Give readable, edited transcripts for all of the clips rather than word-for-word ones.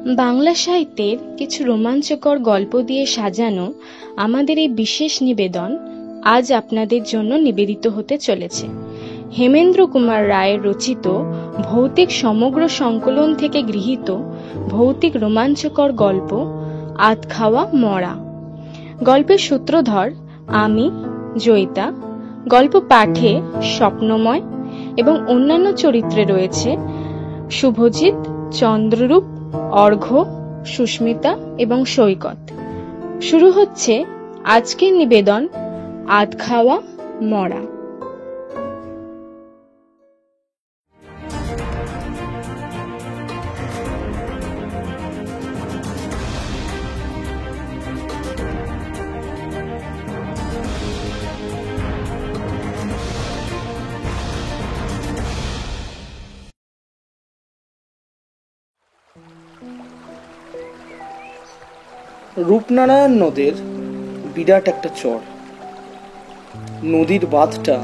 বাংলা সাহিত্যের কিছু রোমাঞ্চকর গল্প দিয়ে সাজানো আমাদের এই বিশেষ নিবেদন আজ আপনাদের জন্য নিবেদিত হতে চলেছে হেমেন্দ্র কুমার রায়ের রচিত ভৌতিক সমগ্র সংকলন থেকে গৃহীত ভৌতিক রোমাঞ্চকর গল্প আধখাওয়া মরা। গল্পের সূত্রধর আমি, জয়িতা। গল্প পাঠে স্বপ্নময় এবং অন্যান্য চরিত্রে রয়েছে শুভজিৎ, চন্দ্ররূপ, অর্ঘ্য, সুস্মিতা এবং সৈকত। শুরু হচ্ছে আজকের নিবেদন আধখাওয়া মরা। রূপনারায়ণ নদের বিরাট একটা চর। নদীর বাঁধটা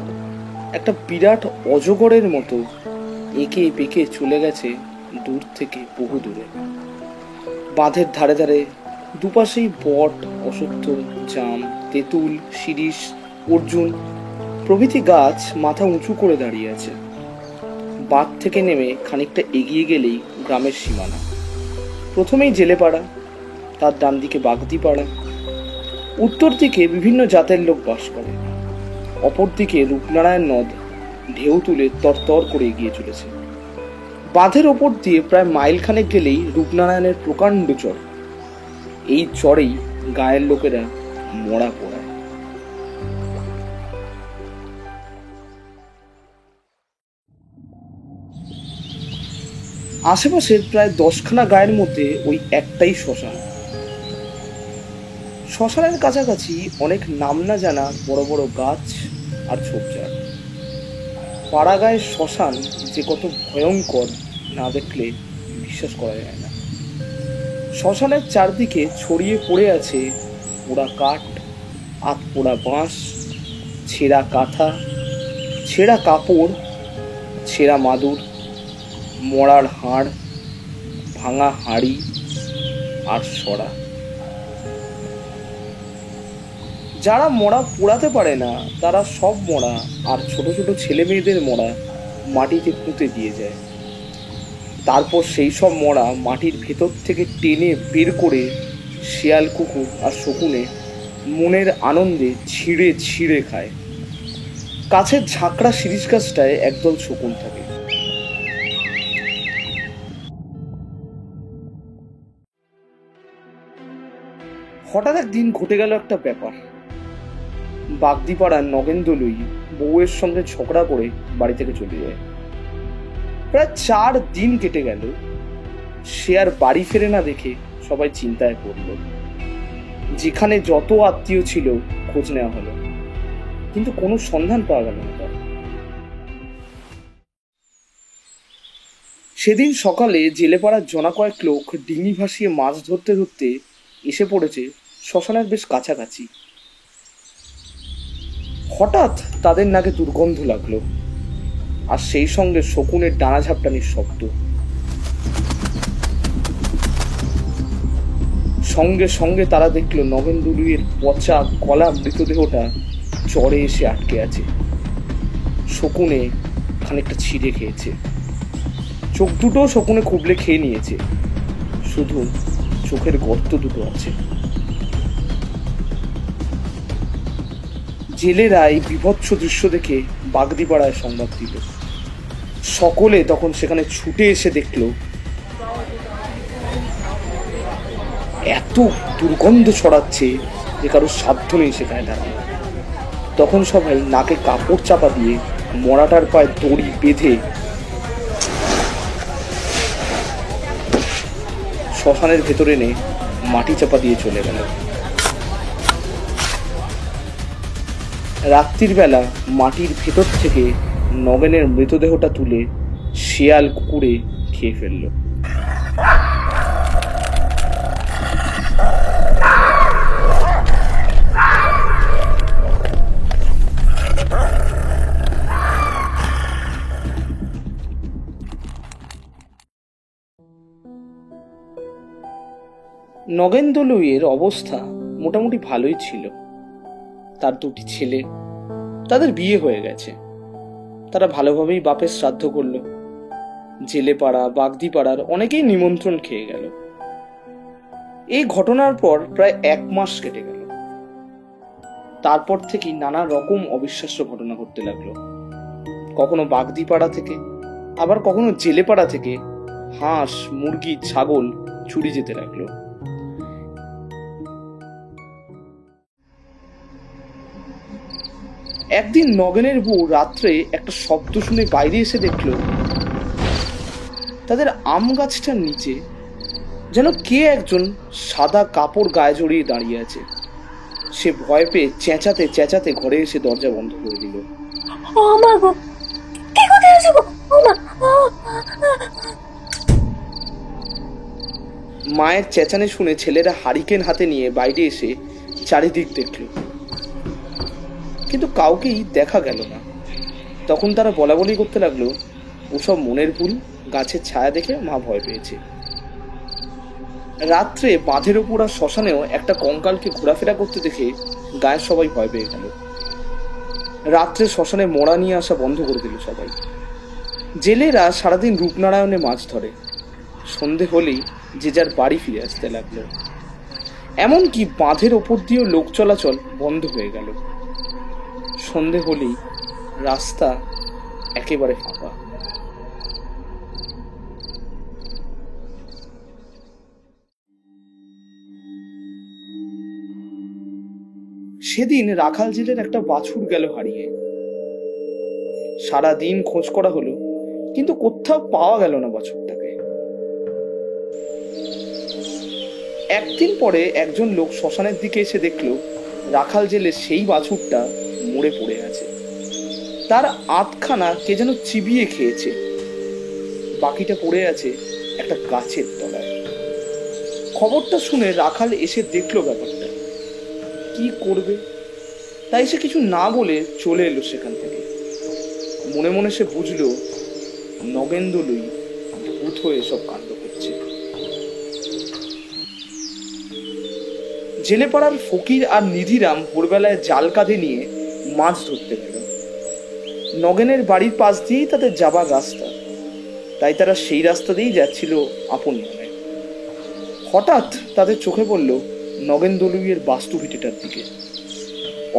একটা বিরাট অজগরের মতো এঁকে বেঁকে চলে গেছে দূর থেকে বহু দূরে। বাঁধের ধারে ধারে দুপাশেই বট, অশ্বত্থ, জাম, তেঁতুল, শিরীষ, অর্জুন প্রভৃতি গাছ মাথা উঁচু করে দাঁড়িয়ে আছে। বাঁধ থেকে নেমে খানিকটা এগিয়ে গেলেই গ্রামের সীমানা। প্রথমেই জেলেপাড়া, তার ডান দিকে বাগদিপাড়া, উত্তর দিকে বিভিন্ন জাতের লোক বাস করে। অপরদিকে রূপনারায়ণ নদ ঢেউ তুলে তরতর করে এগিয়ে চলেছে। বাঁধের ওপর দিয়ে প্রায় মাইল খানেক গেলেই রূপনারায়ণের প্রকাণ্ড চর। এই চরেই গায়ের লোকেরা মরা পোড়ায়। আশেপাশের প্রায় 10খানা গায়ের মধ্যে ওই একটাই শ্মশান। শ্মশানের কাছাকাছি অনেক নাম না জানা বড় বড় গাছ আর ঝোপঝাড়। পাড়া গায়ের শ্মশান যে কত ভয়ঙ্কর না দেখলে বিশ্বাস করা যায় না। শ্মশানের চারদিকে ছড়িয়ে পড়ে আছে পোড়া কাঠ, আধপোড়া বাঁশ, ছেঁড়া কাঁথা, ছেঁড়া কাপড়, ছেঁড়া মাদুর, মরার হাড়, ভাঙা হাঁড়ি আর সরা। যারা মরা পোড়াতে পারে না তারা সব মরা আর ছোট ছোট ছেলে মেয়েদের মরা মাটিতে পুঁতে দিয়ে যায়। তারপর সেই সব মরা মাটির ভেতর থেকে টেনে বের করে শিয়াল, কুকুর আর শকুনে মনের আনন্দে ছিঁড়ে ছিঁড়ে খায়। কাছের ঝাঁকড়া শিরীষ গাছটায় একদল শকুন থাকে। হঠাৎ একদিন ঘটে গেল একটা ব্যাপার। বাগদিপাড়ার নগেন্দ্রলুই বউয়ের সঙ্গে ঝগড়া করে বাড়ি থেকে চলে যায়। প্রায় 4 দিন কেটে গেল, সে আর বাড়ি ফেরে না দেখে সবাই চিন্তায় পড়ল। যেখানে যত আত্মীয় ছিল খোঁজ নেওয়া হলো, কিন্তু কোনো সন্ধান পাওয়া গেল না তার। সেদিন সকালে জেলেপাড়ার জনা কয়েক লোক ডিঙি ভাসিয়ে মাছ ধরতে ধরতে এসে পড়েছে শ্মশানের বেশ কাছাকাছি। হঠাৎ তাদের নাকে দুর্গন্ধ লাগলো, আর সেই সঙ্গে শকুনের ডানা ঝাপটানির শব্দ। সঙ্গে সঙ্গে তারা দেখলো নগেন্দ্রলুইয়ের পচা গলা মৃতদেহটা চরে এসে আটকে আছে। শকুনে খানিকটা ছিঁড়ে খেয়েছে, চোখ দুটো শকুনে খুবলে খেয়ে নিয়েছে, শুধু চোখের গর্ত দুটো আছে। জেলেরা এই বিভৎস দৃশ্য দেখে বাগদিপাড়ায় সংবাদ দিল। সকলে তখন সেখানে ছুটে এসে দেখল এত দুর্গন্ধ ছড়াচ্ছে যে কারোর সাধ্য নেই সেখানে দাঁড়ানো। তখন সবাই নাকে কাপড় চাপা দিয়ে মরাটার পায়ে দড়ি বেঁধে শ্মশানের ভেতরে এনে মাটি চাপা দিয়ে চলে গেল। রাত্রির বেলা মাটির ভেতর থেকে নগেনের মৃতদেহটা তুলে শিয়াল, কুকুরে খেয়ে ফেলল। নগেন দলুইয়ের অবস্থা মোটামুটি ভালোই ছিল। তার দুটি ছেলে, তাদের বিয়ে হয়ে গেছে। তারা ভালোভাবেই বাপের শ্রাদ্ধ করল। জেলে পাড়া, বাগদি পাড়ার অনেকেই নিমন্ত্রণ খেয়ে গেল। এই ঘটনার পর প্রায় 1 মাস কেটে গেল। তারপর থেকেই নানা রকম অবিশ্বাস্য ঘটনা ঘটতে লাগলো। কখনো বাগদি পাড়া থেকে, আবার কখনো জেলে পাড়া থেকে হাঁস, মুরগি, ছাগল চুরি যেতে লাগলো। একদিন নগেনের বউ রাত্রে একটা শব্দ শুনে বাইরে এসে দেখলো তাদের আম গাছটার নিচে যেন কে একজন সাদা কাপড় গায়ে জড়িয়ে দাঁড়িয়ে আছে। সে ভয় পেয়ে চেঁচাতে চেঁচাতে ঘরে এসে দরজা বন্ধ করে দিল। মায়ের চেঁচানি শুনে ছেলেরা হারিকেন হাতে নিয়ে বাইরে এসে চারিদিক দেখল, কিন্তু কাউকেই দেখা গেল না। তখন তারা বলাবলি করতে লাগলো, ওসব মনের ভুল, গাছের ছায়া দেখে মা ভয় পেয়েছে। রাত্রে বাঁধের ওপর আর শ্মশানেও একটা কঙ্কালকে ঘোরাফেরা করতে দেখে গায়ের সবাই ভয় পেয়ে গেল। রাত্রে শ্মশানে মরা নিয়ে আসা বন্ধ করে দিল সবাই। জেলেরা সারাদিন রূপনারায়ণে মাছ ধরে। সন্ধে হলেই যে যার বাড়ি ফিরে আসতে লাগলো। এমনকি বাঁধের ওপর দিয়েও লোক চলাচল বন্ধ হয়ে গেল। সন্ধে হলেই রাস্তা একেবারে ফাঁকা। সেদিন রাখাল জেলের একটা বাছুর গেল হারিয়ে। সারাদিন খোঁজ করা হলো, কিন্তু কোথাও পাওয়া গেল না বাছুরটাকে। একদিন পরে একজন লোক শ্মশানের দিকে এসে দেখলো রাখাল জেলে সেই বাছুরটা মরে পড়ে আছে। তার আধখানা কে যেন চিবিয়ে খেয়েছে, বাকিটা পড়ে আছে একটা গাছের তলায়। খবরটা শুনে রাখাল এসে দেখলো ব্যাপারটা, কি করবে তাই সে কিছু না বলে চলে এলো সেখান থেকে। মনে মনে সে বুঝলো নগেন দলুই ভূত হয়ে সব কাণ্ড করছে। জেলেপাড়ার ফকির আর নিধিরাম ভোরবেলায় জাল কাঁধে নিয়ে মাছ ধরতে গেল। নগেনের বাড়ির পাশ দিয়েই তাদের যাবার রাস্তা, তাই তারা সেই রাস্তা দিয়েই যাচ্ছিল আপন মনে। হঠাৎ তাদের চোখে পড়ল নগেন দলুইয়ের বাস্তু ভিটেটার দিকে।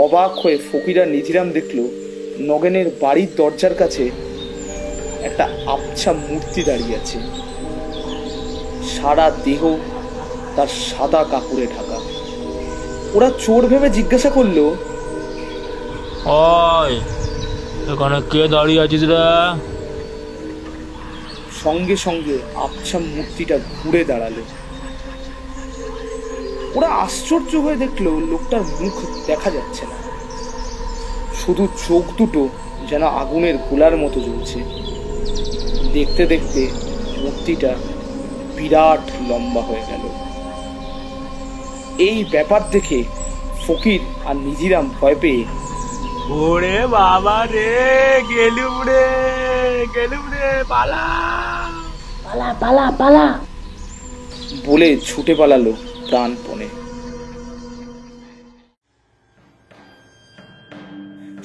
অবাক হয়ে ফকির আর নিধিরাম দেখল নগেনের বাড়ির দরজার কাছে একটা আবছা মূর্তি দাঁড়িয়ে আছে। সারা দেহ তার সাদা কাপড়ে ঢাকা। ওরা চোর ভেবে জিজ্ঞাসা করলো, এখানে কে দাঁড়িয়ে আছিস রে? সঙ্গে সঙ্গে আবছা মূর্তিটা ঘুরে দাঁড়ালো। ওরা আশ্চর্য হয়ে দেখলো লোকটার মুখ দেখা যাচ্ছে না, শুধু চোখ দুটো যেন আগুনের গোলার মতো জ্বলছে। দেখতে দেখতে মূর্তিটা বিরাট লম্বা হয়ে গেল। এই ব্যাপার দেখে ফকির আর নিধিরাম ভয় পেয়ে, ওরে বাবা রে, গেলুম রে, পালা পালা পালা পালা বলে ছুটে পালালো প্রাণপণে।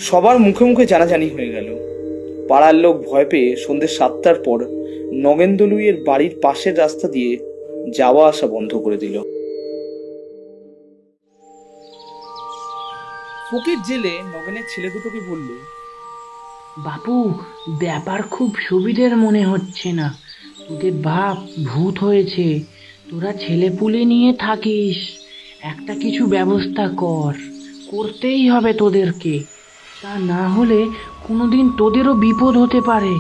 সবার মুখে মুখে জানাজানি হয়ে গেল। পাড়ার লোক ভয় পেয়ে সন্ধ্যে 7টার পর নগেন দলুইয়ের বাড়ির পাশের রাস্তা দিয়ে যাওয়া আসা বন্ধ করে দিল। ফকির জেলে নগেনের ছেলে দুটোকে বলল, বাপু, ব্যাপার খুব সুবিধের মনে হচ্ছে না। তোদের বাপ ভূত হয়েছে, তোরা ছেলেপুলে নিয়ে থাকিস, একটা কিছু ব্যবস্থা করতেই হবে তোদেরকে, তা না হলে কোনোদিন তোদেরও বিপদ হতে পারে।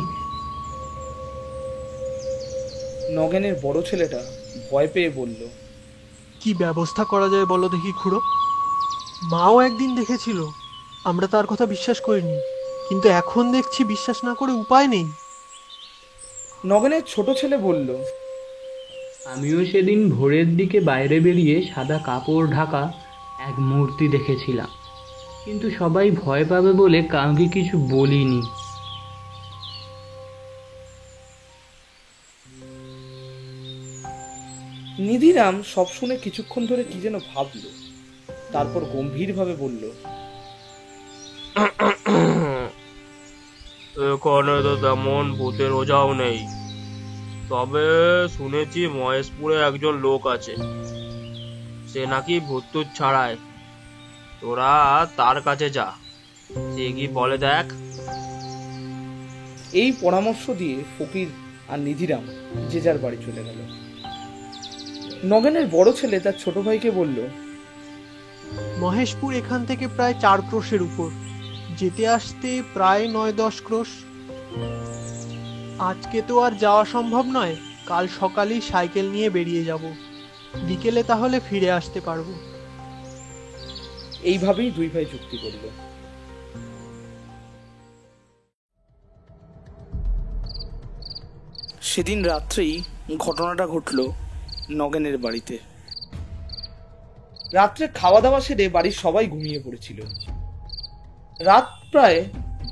নগেনের বড় ছেলেটা ভয় পেয়ে বলল, কি ব্যবস্থা করা যায় বলো দেখি খুড়ো। মাও একদিন দেখেছিল, আমরা তার কথা বিশ্বাস করিনি, কিন্তু এখন দেখছি বিশ্বাস না করে উপায় নেই। নগেনের ছোট ছেলে বলল, আমিও সেদিন ভোরের দিকে বাইরে বেরিয়ে সাদা কাপড় ঢাকা এক মূর্তি দেখেছিলাম, কিন্তু সবাই ভয় পাবে বলে কাউকে কিছু বলিনি। নিধিরাম সব শুনে কিছুক্ষণ ধরে কি যেন ভাবল, তারপর গম্ভীরভাবে বলল, এখানে তো তেমন ভূতের ওঝাও নেই, তবে শুনেছি মহেশপুরে একজন লোক আছে, সে নাকি ভূত ছাড়ায়। তোরা তার কাছে যা, সে কি বলে দেখ। এই পরামর্শ দিয়ে ফকির আর নিধিরাম যে যার বাড়ি চলে গেল। নগেনের বড় ছেলে তার ছোট ভাইকে বলল, মহেশপুর এখান থেকে প্রায় 4 ক্রোশের উপর, যেতে আসতে প্রায় 9-10 ক্রোশ। আজকে তো আর যাওয়া সম্ভব নয়, কাল সকালেই সাইকেল নিয়ে বেরিয়ে যাব, বিকেলে তাহলে ফিরে আসতে পারবো। এইভাবেই দুই ভাই চুক্তি করল। সেদিন রাত্রেই ঘটনাটা ঘটল নগেনের বাড়িতে। রাত্রে খাওয়া দাওয়া সেরে বাড়ির সবাই ঘুমিয়ে পড়েছিল। রাত প্রায়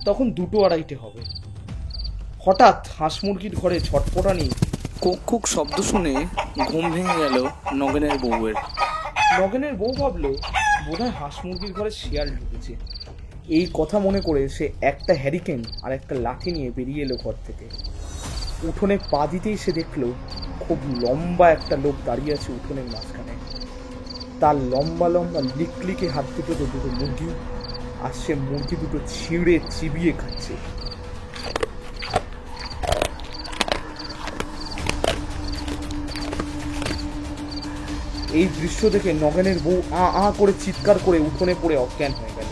তখন 2-2:30 হবে। হঠাৎ হাঁস মুরগির ঘরে ছটপটানি কুক কুক শব্দ শুনে ঘুম ভেঙে গেল নগেনের বউয়ের। নগেনের বউ ভাবলো বোধহয় হাঁস মুরগির ঘরে শিয়াল ঢুকেছে। এই কথা মনে করে সে একটা হ্যারিকেন আর একটা লাঠি নিয়ে বেরিয়ে এলো ঘর থেকে। উঠোনে পা দিতেই সে দেখলো খুব লম্বা একটা লোক দাঁড়িয়ে আছে উঠোনের মাঝখানে। তার লম্বা লম্বা লিকলিকে হাত দুটো মুরগি, আর সে মুরগি দুটো ছিঁড়ে চিবিয়ে খাচ্ছে। এই দৃশ্য দেখে নগেনের বউ আ আ করে চিৎকার করে উঠোনে পড়ে অজ্ঞান হয়ে গেল।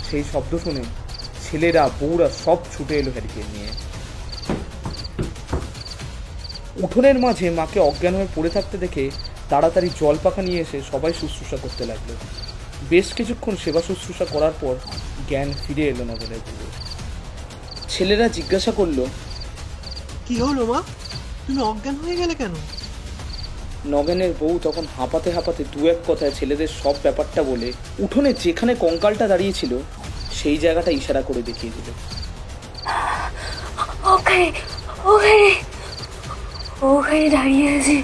সেই শব্দ শুনে ছেলেরা বউরা সব ছুটে এলো হ্যারিকেন নিয়ে। উঠোনের মাঝে মাকে অজ্ঞান হয়ে পড়ে থাকতে দেখে তাড়াতাড়ি জল পাখা নিয়ে এসে সবাই শুশ্রূষা করতে লাগলো। বেশ কিছুক্ষণ সেবা শুশ্রূষা করার পর জ্ঞান ফিরে এলো নগেনের বউ। ছেলেরা জিজ্ঞাসা করলো, কি হলো মা, তুমি অজ্ঞান হয়ে গেলে কেন? নগেনের বউ তখন হাঁপাতে হাঁপাতে 2-1 কথায় ছেলেদের সব ব্যাপারটা বলে উঠোনে যেখানে কঙ্কালটা দাঁড়িয়েছিল সেই জায়গাটা ইশারা করে দেখিয়ে দিল। দাঁড়িয়ে আছে।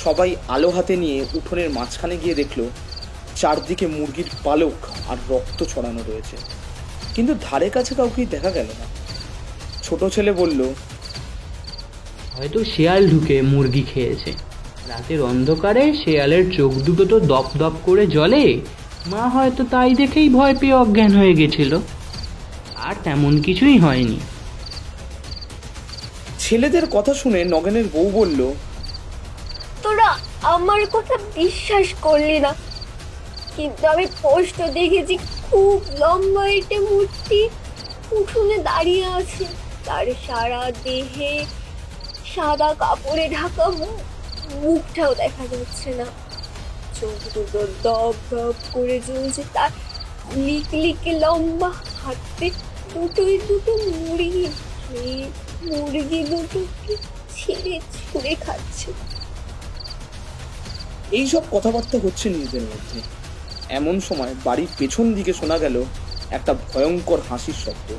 সবাই আলো হাতে নিয়ে উঠোনের মাঝখানে গিয়ে দেখলো চারদিকে মুরগির পালক আর রক্ত ছড়ানো রয়েছে, কিন্তু ধারে কাছে কাউকেই দেখা গেল না। ছোট ছেলে বলল, হয়তো শেয়াল ঢুকে মুরগি খেয়েছে। রাতের অন্ধকারে শেয়ালের চোখ দুটো তো দপ দপ করে জ্বলে, মা হয়তো তাই দেখেই ভয় পেয়ে অজ্ঞান হয়ে গেছিল, আর তেমন কিছুই হয়নি। ছেলেদের কথা শুনে নগেনের বউ বলল, তোরা আমার কথা বিশ্বাস করলি না, কিন্তু আমি স্পষ্ট দেখেছি খুব লম্বা একটা মূর্তি উঠোনে দাঁড়িয়ে আছে। তার সারা দেহে সাদা কাপড়ে ঢাকা, মুখটাও দেখা যাচ্ছে না, চোখ দুটো দপ দপ করে জ্বলছে। তার লিকলিকে লম্বা হাতে দুটো মুরগি, সেই মুরগি দুটোকে ছিঁড়ে ছুঁড়ে খাচ্ছে। এইসব কথাবার্তা হচ্ছে নিজেদের মধ্যে। এমন সময় বাড়ির পেছন দিকে শোনা গেল একটা ভয়ঙ্কর হাসির শব্দ।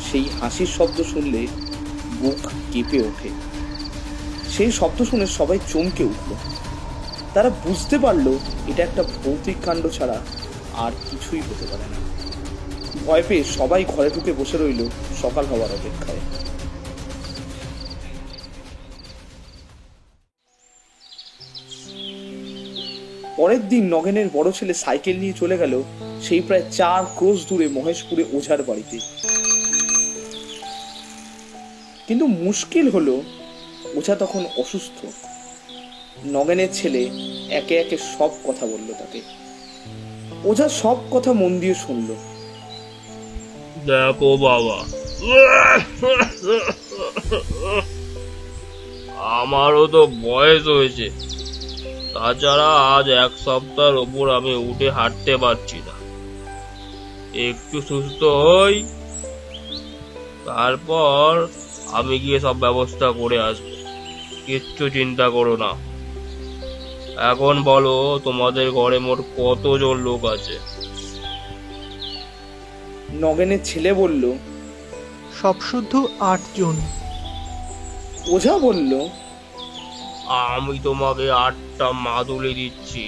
সেই হাসির শব্দ শুনলে বুক কেঁপে ওঠে। সেই শব্দ শুনে সবাই চমকে উঠল। তারা বুঝতে পারলো এটা একটা ভৌতিক কাণ্ড ছাড়া আর কিছুই হতে পারে না। ভয় পেয়ে সবাই ঘরে ঢুকে বসে রইল সকাল হওয়ার অপেক্ষায়। পরের দিন নগেনের বড় ছেলে সাইকেল নিয়ে চলে গেল সেই প্রায় 4 ক্রোশ দূরে মহেশপুরে ওঝার বাড়িতে। কিন্তু মুশকিল হলো ওঝা তখন অসুস্থ। নগেনের ছেলে একে একে সব কথা বলল তাকে। ওঝা সব কথা মন দিয়ে শুনল। দেখো বাবা, আমারও তো বয়স হয়েছে, তাছাড়া আজ 1 সপ্তাহের ওপর আমি উঠে হাঁটতে পারছি না। একটু সুস্থ হই, তারপর আমি গিয়ে সব ব্যবস্থা করে আসবো। কিচ্ছু চিন্তা করো না। এখন বলো, তোমাদের ঘরে মোট কতজন লোক আছে? নগেনের ছেলে বলল, সব শুদ্ধ 8 জন। ওঝা বলল, আমি তোমাকে 8টা মাদুলি দিচ্ছি,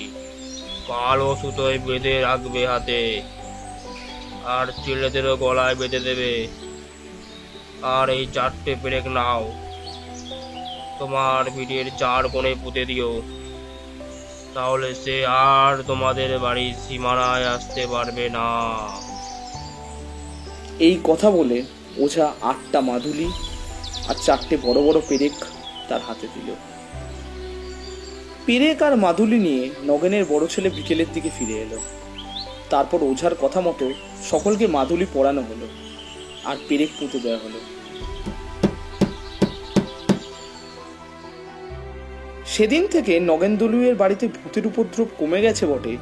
কালো সুতোয় বেঁধে রাখবে হাতে, আর ছেলেদেরও গলায় বেঁধে দেবে। আর এই 4টে পেরেক নাও, তোমার ভিড়ের 4 কোণে পুঁতে দিও, তাহলে সে আর তোমাদের বাড়ির সীমানায় আসতে পারবে না। এই কথা বলে ওঝা 8টা মাদুলি আর 4টে বড় বড় পেরেক তার হাতে দিল। পেরেক আর মাদুলি নিয়ে নগেনের বড় ছেলে বিকেলের দিকে ফিরে এলো। তারপর ওঝার কথা মতো সকলকে মাদুলি পরানো হলো আর পেরেক পুঁতে দেওয়া হলো। সেদিন থেকে নগেন দলুইয়ের বাড়িতে ভূতের উপদ্রব কমে গেছে বটে,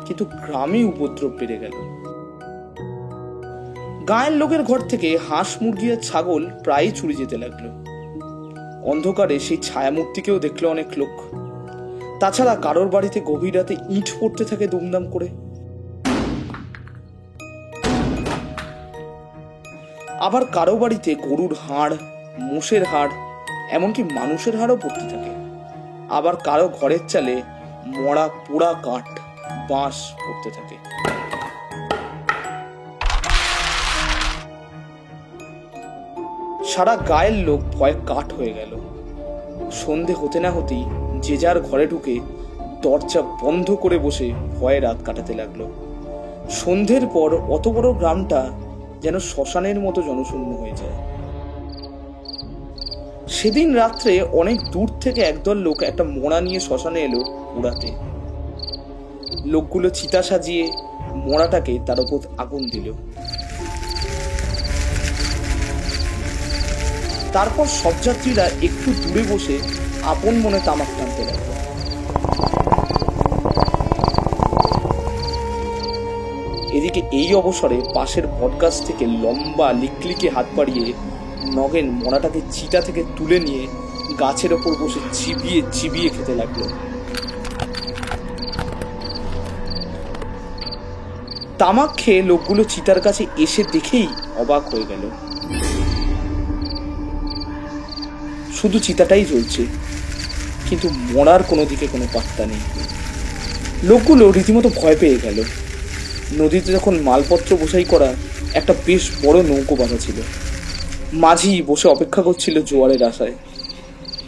কিন্তু গ্রামে উপদ্রব বেড়ে গেল। গায়ের লোকের ঘর থেকে হাঁস, মুরগি আর ছাগল প্রায়ই চুরি যেতে লাগলো। অন্ধকারে সেই ছায়ামূর্তিকেও দেখলো অনেক লোক। তাছাড়া কারোর বাড়িতে গভীর রাতে ইট পড়তে থাকে দুমদাম করে। আবার কারো বাড়িতে গরুর হাড়, মোষের হাড়, এমনকি মানুষের হাড়ও পড়তে থাকে। আবার কারো ঘরের চালে মরা পোড়া কাঠ, বাঁশ পড়তে থাকে। সারা গায়ের লোক ভয়ে কাঠ হয়ে গেল। সন্ধে হতে না হতেই যে যার ঘরে ঢুকে দরজা বন্ধ করে বসে ভয়ে রাত কাটাতে লাগলো। সন্ধ্যের পর অত বড় গ্রামটা যেন শ্মশানের মতো জনশূন্য হয়ে যায়। সেদিন রাত্রে অনেক দূর থেকে একদল লোক একটা মোড়া নিয়ে শ্মশানে এলো পোড়াতে। লোকগুলো চিতা সাজিয়ে মোড়াটাকে তার উপর আগুন দিল। তারপর সব যাত্রীরা একটু দূরে বসে আপন মনে তামাক টানতে লাগলো। এদিকে এই অবসরে পাশের বটগাছ থেকে লম্বা লিকলিকে হাত বাড়িয়ে নগেন মোড়াটাকে চিতা থেকে তুলে নিয়ে গাছের ওপর বসে চিবিয়ে চিবিয়ে খেতে লাগলো। তামাক খেয়ে লোকগুলো চিতার কাছে এসে দেখেই অবাক হয়ে গেল। শুধু চিতাটাই জ্বলছে, কিন্তু মরার কোনো দিকে কোনো পাত্তা নেই। লোকগুলো রীতিমতো ভয় পেয়ে গেল। নদীতে যখন মালপত্র বোঝাই করা একটা বেশ বড় নৌকো বাঁধা ছিল। মাঝি বসে অপেক্ষা করছিল জোয়ারের আশায়।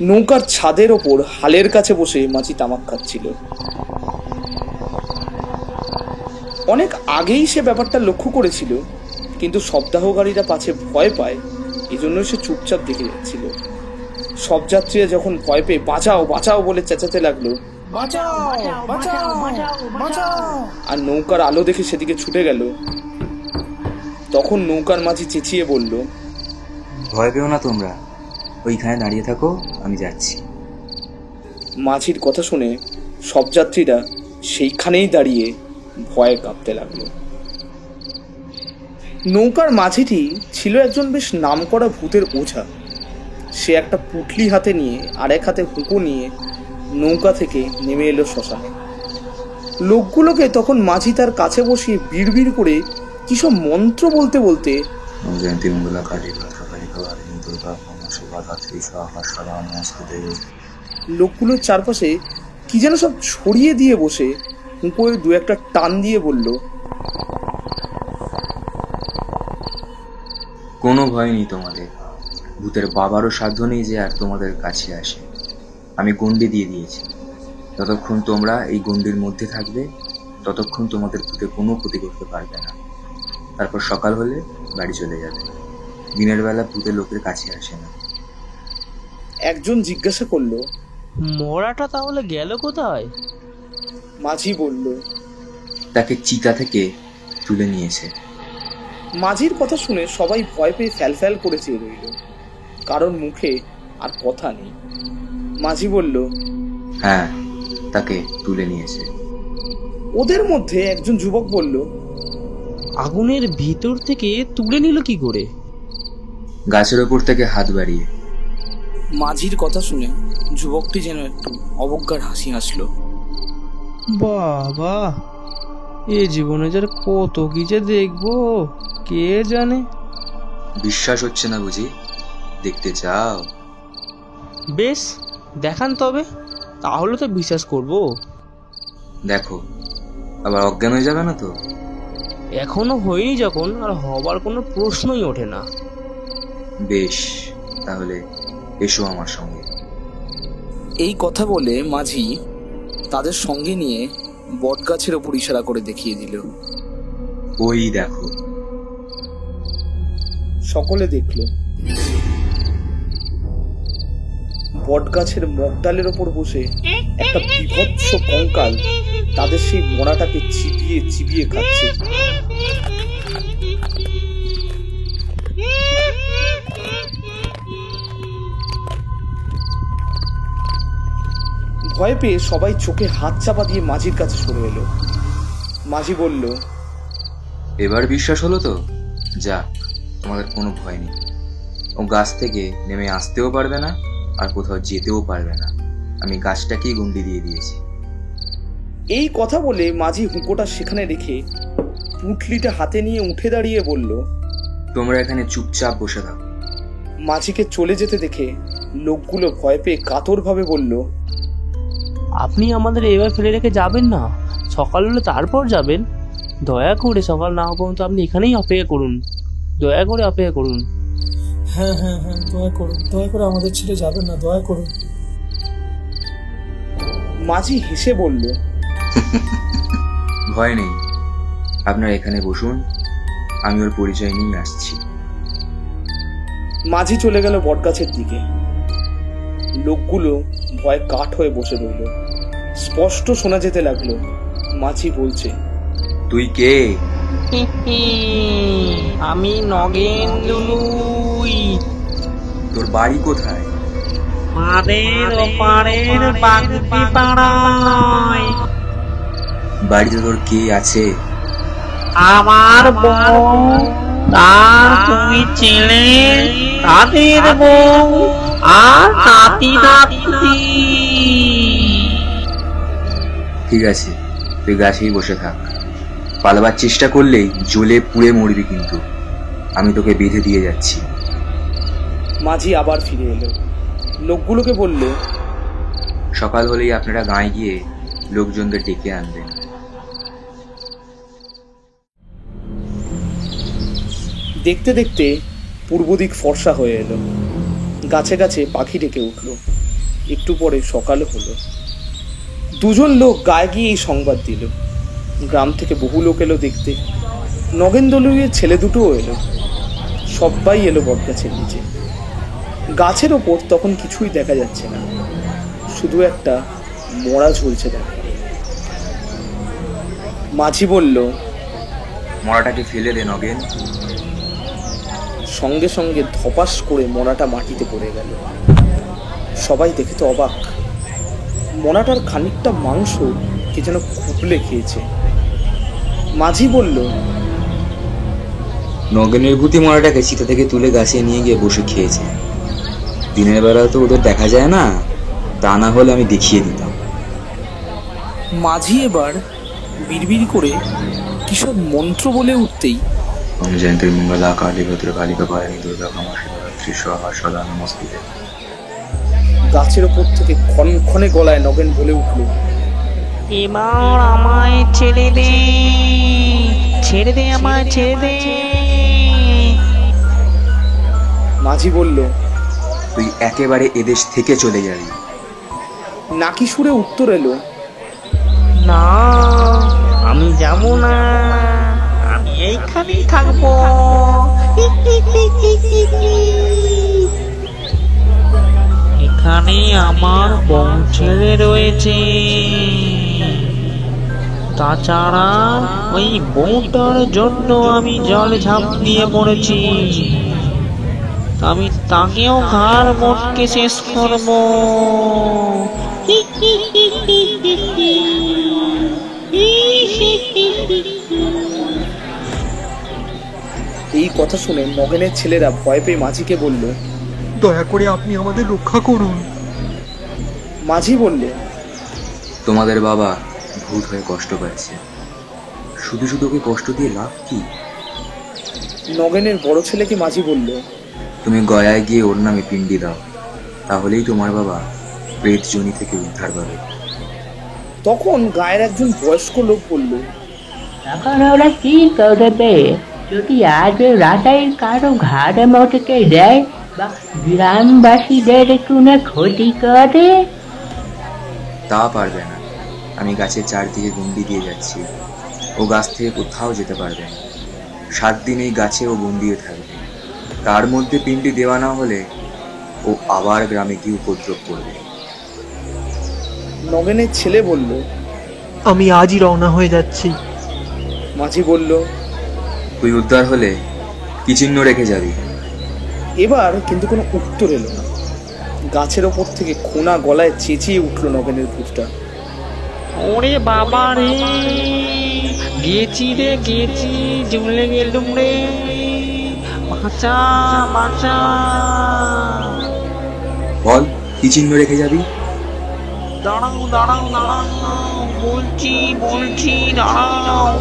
নৌকার ছাদের ওপর হালের কাছে বসে মাঝি তামাক খাচ্ছিল। অনেক আগেই সে ব্যাপারটা লক্ষ্য করেছিল, কিন্তু শবদাহকারীরা পাছে ভয় পায়, এজন্য সে চুপচাপ দেখে যাচ্ছিল। সব যাত্রীরা যখন ভয় পেয়ে বাঁচাও বাঁচাও বলে চেঁচাতে লাগলো, আর নৌকার আলো দেখে সেদিকে ছুটে গেল, তখন নৌকার মাঝি চেঁচিয়ে বলল, ভয় পেও না তোমরা, ওইখানে দাঁড়িয়ে থাকো, আমি যাচ্ছি। মাঝির কথা শুনে সব যাত্রীরা সেইখানেই দাঁড়িয়ে ভয়ে কাঁপতে লাগলো। নৌকার মাঝিটি ছিল একজন বেশ নামকরা ভূতের ওঝা। সে একটা পুটলি হাতে নিয়ে আর এক হাতে হুঁকো নিয়ে নৌকা থেকে নেমে এলো শ্মশানে। লোকগুলোকে তখন মাঝি তার কাছে বসিয়ে বিড়বিড় করে কিসব মন্ত্র বলতে বলতে লোকগুলোর চারপাশে কি যেন সব ছড়িয়ে দিয়ে বসে হুঁকোয় 2-1টা টান দিয়ে বলল, কোনো ভয় নেই তোমাদের, ভূতের বাবারও সাধ্য নেই যে আর তোমাদের কাছে আসে। আমি গণ্ডি দিয়ে দিয়েছি, যতক্ষণ তোমরা এই গণ্ডির মধ্যে থাকবে ততক্ষণ তোমাদের ভূতে কোনো ক্ষতি করতে পারবে না। তারপর সকাল হলে বাড়ি চলে যাবে। দিনের বেলা ভূতের লোকের কাছে আসে না। একজন জিজ্ঞাসা করলো, মরাটা তাহলে গেল কোথায়? মাঝি বলল, তাকে চিতা থেকে তুলে নিয়েছে। মাঝির কথা শুনে সবাই ভয় পেয়ে ফ্যাল করে চেয়ে রইল। কারণ মুখে আর কথা নেই। মাঝি বলল, হ্যাঁ, তাকে তুলে নিয়েছে। ওদের মধ্যে একজন যুবক বলল, আগুনের ভিতর থেকে তুলে নিল কি করে? গাছের ওপর থেকে হাত বাড়িয়ে। মাঝির কথা শুনে যুবকটি যেন একটু অবজ্ঞার হাসি হাসলো। বাবা, এ জীবনে যার কত কি যে দেখবো কে জানে। বিশ্বাস হচ্ছে না বুঝি? দেখতে চাও? বেশ, দেখান তবে, তাহলে তো বিশ্বাস করব। দেখো, আবার অজ্ঞান হয়ে যাবে না তো? এখনো হয়নি যখন, আর হবার কোনো প্রশ্নই ওঠে না। বেশ, তাহলে এসো আমার সঙ্গে। এই কথা বলে মাঝি তাদের সঙ্গে নিয়ে বটগাছের ওপর ইশারা করে দেখিয়ে দিল। ওই দেখো। সকলে দেখল বটগাছের মগডালের ওপর বসে একটা বিভৎস কঙ্কাল তাদের সেই মরাটাকে চিবিয়ে চিবিয়ে খাচ্ছে। ভয় পেয়ে সবাই চোখে হাত চাপা দিয়ে মাঝির কাছে সরে এলো। মাঝি বলল, এবার বিশ্বাস হলো তো? যাক, তোমাদের কোনো ভয় নেই। ও গাছ থেকে নেমে আসতেও পারবে না, আর কোথাও যেতেও পারবে না। আমি গাছটাকেই গন্ডি দিয়ে দিয়েছি। এই কথা বলে মাঝি হুঁকোটা সেখানে রেখে পুঁটলিটা হাতে নিয়ে উঠে দাঁড়িয়ে বলল, তোমরা এখানে চুপচাপ বসে থাকো। মাঝিকে চলে যেতে দেখে লোকগুলো ভয় পেয়ে কাতর ভাবে বলল, আপনি আমাদের এবার ফেলে রেখে যাবেন না? সকাল হলে তারপর যাবেন। দয়া করে সকাল না হওয়া পর্যন্ত আপনি এখানেই অপেক্ষা করুন, দয়া করে অপেক্ষা করুন। হ্যাঁ হ্যাঁ হ্যাঁ, দয়া করে আমাদের ছেড়ে যাবেন না, দয়া করুন। মাঝি হেসে বলল, ভয় নেই, আপনারা এখানে বসুন, আমি ওর পরিচয় নিয়ে আসছি। মাঝি চলে গেল বটগাছের দিকে। লোকগুলো ভয় কাঠ হয়ে বসে রইল। স্পষ্ট শোনা যেতে লাগলো মাঝি বলছে, তুই কে? আমি নগেন লুলুই, তোর বাড়ি কোথায়? মাদের ওপারের বাগদি পাড়ায়। বাড়িতে তোর কে আছে? আমার বউ, তার তুমি ছেলে, তাদের বউ আর নাতি নাতি। ঠিক আছে, তুই গাছেই বসে থাক। পালাবার চেষ্টা করলেই জ্বলে পুড়ে মরবি, কিন্তু আমি তোকে বেঁধে দিয়ে যাচ্ছি। মাঝি আবার ফিরে এলো। লোকগুলোকে বলল, সকাল হলেই আপনারা গাঁয়ে গিয়ে লোকজনদের ডেকে আনবেন। দেখতে দেখতে পূর্ব দিক ফর্সা হয়ে এলো। গাছে গাছে পাখি ডেকে উঠল। একটু পরে সকালও হলো। দুজন লোক গায়ে গিয়ে এই সংবাদ দিল। গ্রাম থেকে বহু লোক এলো দেখতে। নগেন্দ্রলুইয়ের ছেলে দুটোও এলো। সবাই এলো বটগাছের নিচে। গাছের ওপর তখন কিছুই দেখা যাচ্ছে না, শুধু একটা মরা ঝুলছে দেখা। মাঝি বলল, মরাটাকে ফেলে দে নগেন। সঙ্গে সঙ্গে ধপাস করে মরাটা মাটিতে পড়ে গেল। সবাই দেখে তো অবাক। মরাটার খানিকটা মাংস কে যেন খুবলে খেয়েছে। মাঝি বলল, নগেনের ভূতি মরাটাকে চিতা থেকে তুলে গাছে নিয়ে গিয়ে বসে খেয়েছে। দিনের বেলা তো ওদের দেখা যায় না, তা না হলে আমি দেখিয়ে দিতাম। মাঝি এবার বিড়বিড় করে কিসব মন্ত্র বলে উঠতেই জয়ন্তী মঙ্গলা কালী ভদ্র কালিকা ভয়ানী দুর্গা ক্ষমা শিবরাত্রি সহা সদা নমস্তে। গাছের ওপর থেকে ক্ষণক্ষণে গলায় নগেন বলে উঠল, এবার আমায় ছেড়ে দে, ছেড়ে দে, আমায় ছেড়ে দে। মাঝি বলল, তুই একেবারে এদেশ থেকে চলে যাবি। নাকি সুরে উত্তর এলো, না, আমি যাব না, আমি এইখানেই থাকবো। এখানে আমার বউ ছেলে রয়েছে, তাছাড়া ওই বউটার জন্য আমি জলে ঝাঁপ দিয়ে মরেছি। আমি তাকেও ঘাড় মোটকে শেষ করবো। এই কথা শুনে নগেনের ছেলেরা ভয় পেয়ে মাঝিকে বলল, দয়া করে আপনি আমাদের রক্ষা করুন। মাঝি বলল, তোমাদের বাবা ভূত হয়ে কষ্ট পাচ্ছে, শুধু শুধু ওকে কষ্ট দিয়ে লাভ কি? নগেনের বড় ছেলেকে মাঝি বলল, তুমি গয়ায় গিয়ে ওর নামে পিণ্ডি দাও, তাহলেই তোমার বাবা প্রেত জনি থেকে উদ্ধার পাবে। তখন গায়ের একজন বয়স্ক লোক বলল, এখন ওরা কি করবে? যদি আজ রাতেই কারো ঘাড়ে মটকে দেয় বা গ্রামবাসীদের কোনো ক্ষতি করে? তা পারবে না, আমি গাছের চারদিকে গন্ডি দিয়ে যাচ্ছি, ও গাছ থেকে কোথাও যেতে পারবে না। 7 দিন এই গাছে ও বন্দিয়ে থাকবে, তার মধ্যে পিণ্ডি দেওয়া না হলে ও আবার গ্রামে গিয়ে উপদ্রব করবে। নগেনের ছেলে বলল, আমি আজই রওনা হয়ে যাচ্ছি। মাঝি বলল, তুই উদ্ধার হলে কি চিহ্ন রেখে যাবি? এবার কিন্তু কোনো উত্তর এলো না। গাছের ওপর থেকে খোনা গলায় চেঁচিয়ে উঠল নগেনের ভূতটা, ওরে বাবা রে, গেছি রে গেছি, জ্বলে গেলুম রে, বাঁচা বাঁচা। বল, কি চিহ্ন রেখে যাবি? দাঁড়াও দাঁড়াও দাঁড়াও, বলছি বলছি, দাঁড়াও।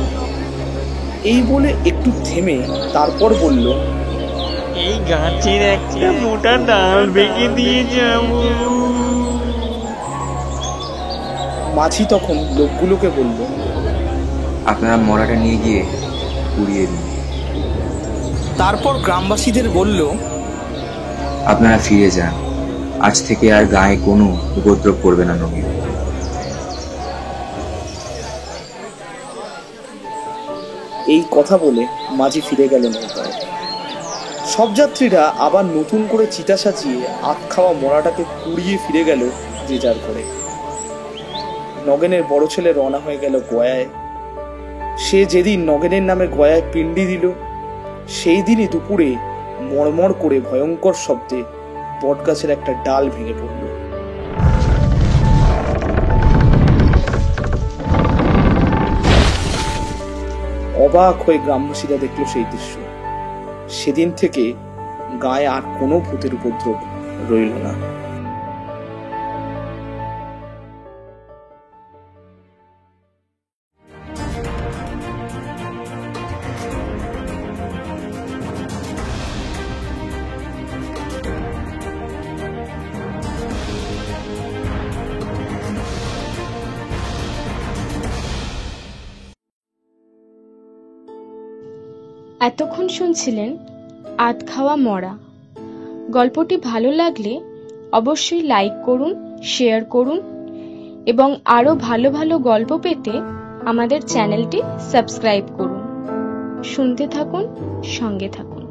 এই বলে একটু থেমে তারপর বলল, এই গাছের একটা মোটা ডাল ভেঙে দিয়ে যাব। মাঝি তখন লোকগুলোকে বলল, আপনারা মরাটা নিয়ে গিয়ে পুড়িয়ে দিন। তারপর গ্রামবাসীদের বলল, আপনারা ফিরে যান, আজ থেকে আর গায়ে কোনো উপদ্রব করবে না নবী। এই কথা বলে মাঝি ফিরে গেল নৌকায়। সব যাত্রীরা আবার নতুন করে চিতা সাজিয়ে আখ খাওয়া মরাটাকে পুড়িয়ে ফিরে গেল যে যার ঘরে। নগেনের বড় ছেলে রওনা হয়ে গেল গয়ায়। সে যেদিন নগেনের নামে গয়ায় পিণ্ডি দিল, সেই দিনই দুপুরে মড়মড় করে ভয়ঙ্কর শব্দে বটগাছের একটা ডাল ভেঙে পড়ল। অবাক হয়ে গ্রামবাসীরা দেখল সেই দৃশ্য। সেদিন থেকে গায়ে আর কোনো ভূতের উপদ্রব রইল না। এতক্ষণ শুনছিলেন আধ খাওয়া মরা। গল্পটি ভালো লাগলে অবশ্যই লাইক করুন, শেয়ার করুন এবং আরও ভালো ভালো গল্প পেতে আমাদের চ্যানেলটি সাবস্ক্রাইব করুন। শুনতে থাকুন, সঙ্গে থাকুন।